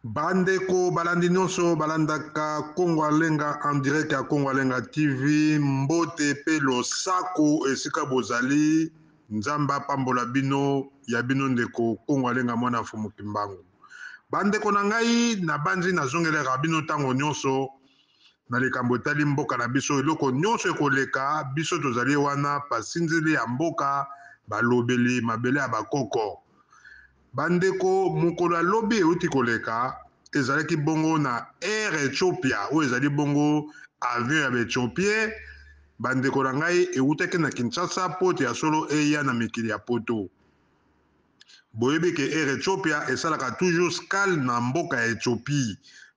Bandeko balandi nyonso balandaka Congo Alenga en direct ya Congo Alenga TV mbote pe losako esika bozali nzamba pambola bino ya bino ndeko Congo Alenga mwana fumu kimbangu. Bandeko na ngai na banzi nazongeleka bino tango nyonso na likambo etali mboka na biso eloko nyonso ekoleka biso tozali wana pasinzili ya mboka balobeli mabele ya bakoko. Bandeko mokolo alobi euti koleka ezalaki bongo na Air Ethiopia oyo ezali bongo avion ya Ethiopia. Bandeko na ngai eutaki na Kinshasa pote ya solo eya na mikili ya poto. Boyebi ke Air Ethiopia esalaka toujours escale na mboka ya Ethiopie.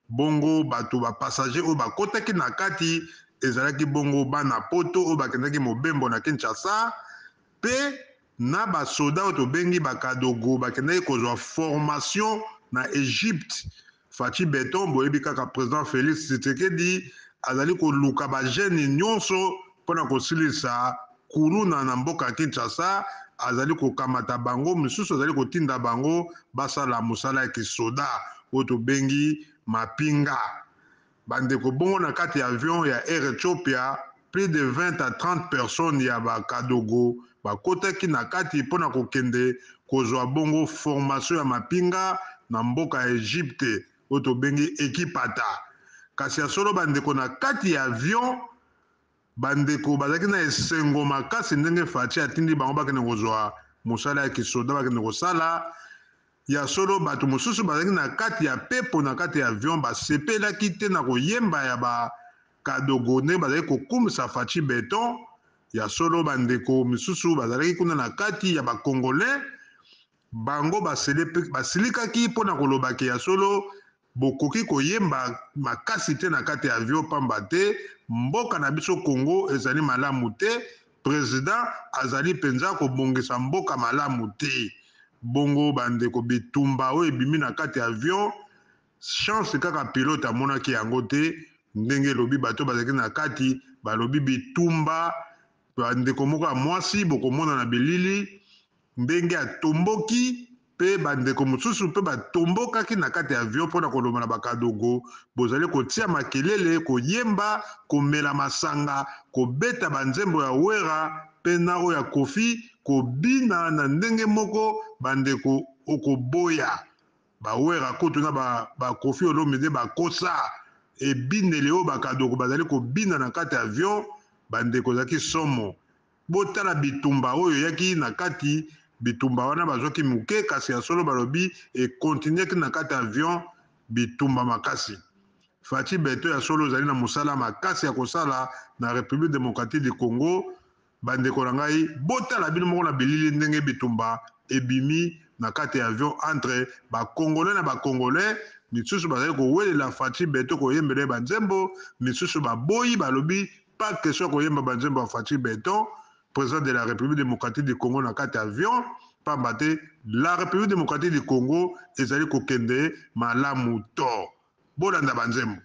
Bongo bato ba passager oyo bakotaki na kati ezalaki bongo bana poto oyo bakendaki mobembo na Kinshasa pe na basoda oyo tobengi bakadogo bakendaki kozwa formation na Egypte. Fachi Beton boyebi kaka président Félix Tshisekedi azali koluka bajene nyonso mpona kosilisa kuluna na mboka ya Kinshasa, azali kokamata bango misusu azali kotinda bango basala mosala ya kisoda oyo tobengi mapinga. Bandeko bongo na kati ya avion ya Air Ethiopia plus de 20 à 30 personnes ya bakadogo bakotaki na kati mpona kokende kozwa bongo formation ya mapinga na mboka ya Egypte oyo tobengi ekipata. Kasi ya solo bandeko na kati ya avion bandeko bazalaki na esengo makasi ndenge Fachi atindi bango bakende kozwa mosala ya kisoda bakende kosala. Ya solo bato mosusu bazalaki na kati ya pepo na kati ya avion basepelaki te na koyemba ya bakadogo nde bazalaki kokumisa Fachi Beton. Ya solo bandeko misusu bazalaki kuna na kati ya bakongolais bango basilikaki mpona kolobaki ya solo bokoki koyemba makasi te na kati ya avion pamba te mboka na biso Congo ezali malamu te, président azali penza kobongisa mboka malamu te. Bongo bandeko bitumba oyo ebimi na kati ya avion chance kaka pilote amonaki yango te ndenge elobi bato bazalaki na kati balobi bitumba. Bandeko moko ya mwasi bokomona na bilili ndenge atomboki pe bandeko mosusu mpe batombokaki na kati ya avion mpona koloba na bakadogo bozali kotia makelele koyemba komela masanga kobeta banzembo ya wera mpe na oyo ya kofi kobina na ndenge moko bandeko okoboya bawera kutu na bakofi olomide bakosa ebineli oyo bakadogo bazali kobina na kati ya avion. Bandeko zaki somo botala bitumba oyo yaki na kati bitumba wana bazwaki muke kasi ya solo balobi ekontinuaki na kati ya avion bitumba makasi. Fachi Beton ya solo zali na mosala makasi ya kosala na République démocratique du Congo. Bandeko na ngai botala bino moko na bilili ndenge bitumba ebimi na kati ya avion entre bakongolais na bakongolais misusu bazali kowelela Fachi Beton koyembela banzembo misusu baboyi balobi pas question koyemba banzembo ya Fachi Beton président de la République démocratique du Congo na kati avion pamba te la République démocratique du Congo ezali kokende malamu to bolanda banzembo.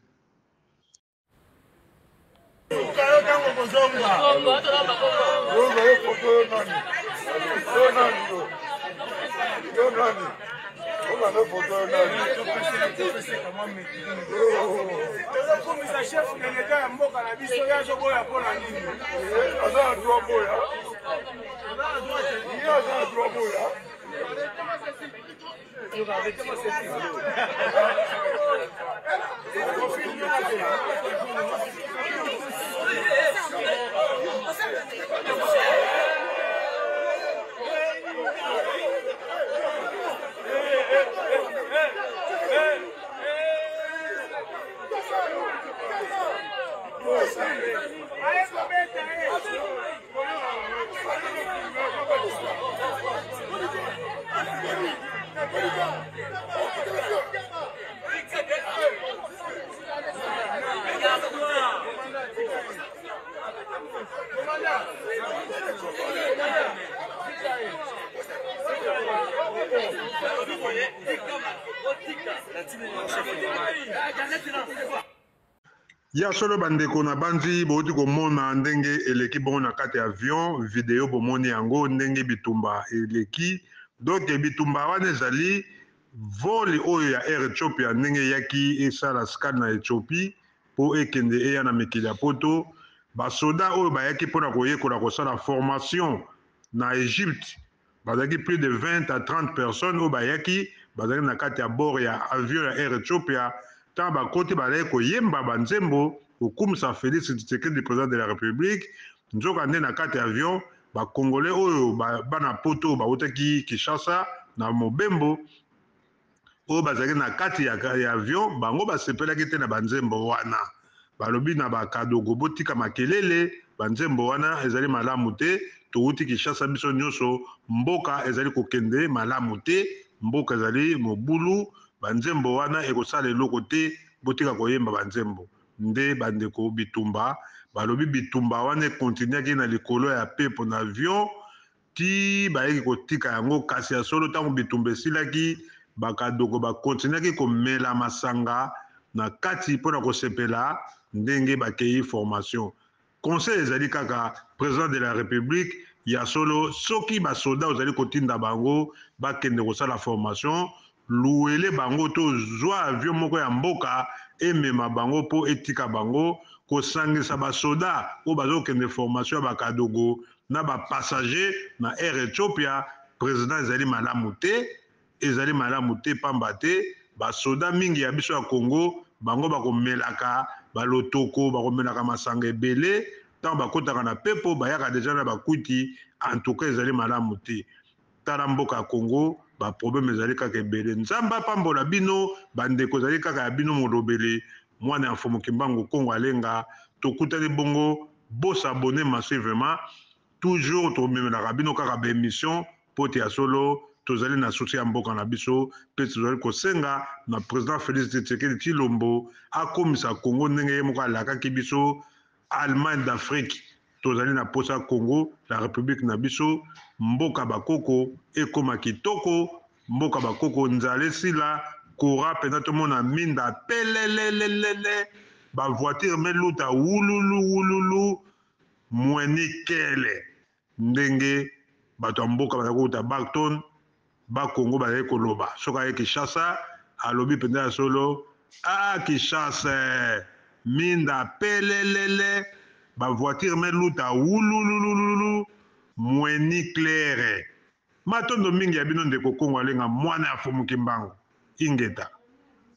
Ya solo bandeko na banzi bouti komona ndenge eleki bongo na kati ya avion video bomoni yango ndenge bitumba eleki donc bitumba wana ezali voli oyo ya Air Ethiopia ndenge yaki esala scan na Ethiopie po ekende eya na mikili ya poto basoda oyo bayaki mpona koyekola kosala formation na Egypte bazalaki plus de 20 à 30 personnes oyo bayaki bazalaki na kati ya bord ya avion ya Air Ethiopia ntango bakoti bazalaki koyemba banzembo kokumisa Félix Tshisekedi président de la République nzoka nde na kati ya avion bakongolais oyo bana poto oyo bautaki Kinshasa na mobembo oyo bazalaki na kati ya avion bango basepelaki te na banzembo wana balobi na bakadogo botika makelele banzembo wana ezali malamu te touti Kinshasa biso nyonso mboka ezali kokende malamu te mboka ezali mobulu banzembo wana ekosala eloko te botika koyemba banzembo nde bandeko bitumba balobi bitumba wana ekontinuaki na likolo ya pepo na avion ti bayeki kotika yango kasi ya solo ntango bitumba esilaki bakadogo bakontinuaki komela masanga na kati mpona kosepela ndenge bakei formation conseil ezali kaka président de la république ya solo soki basoda ozali kotinda bango bakende kosala formation luele bango to zwa avion moko ya mboka emema bango mpo etika bango kosangisa basoda oyo bazokende formation ya bakadogo na bapassager na Air Ethiopia président ezali malamu te pamba te basoda mingi ya biso ya Congo bango bakomelaka balotoko bakomelaka masanga ebele ntango bakotaka na pepo bayaka deja na bakuti antuka ezali malamu te tala mboka ya Congo baproblème ezali kaka ebele nzambe apambola bino bandeko ezali kaka ya bino molobeli mwana ya Mfumu Kimbangu Kongo Alenga tokutani bongo bosabone massivement toujours tomemelaka bino kaka baémission po te ya solo tozali na susi ya mboka na biso mpe tozali kosenga na président Félix Tshisekedi Tshilombo akomisa Congo ndenge ye moko alakaki biso Allemagne d'Afrique tozali na posa Congo la République na biso mboka bakoko ekoma kitoko mboka bakoko nzala esila kora mpenza tomona minda pelelelelele bavoiture meluta wululu mweni kele ndenge bato ya mboka bazali kokuta Barton bakongo bazali koloba soki aye Kinshasa alobi mpenza ya solo Kinshasa minda pelelele bavoiture meluta wululululu mweni claire matondo mingi ya bino ndeko Kongo Alenga mwana ya Mfumu Kimbangu ingeta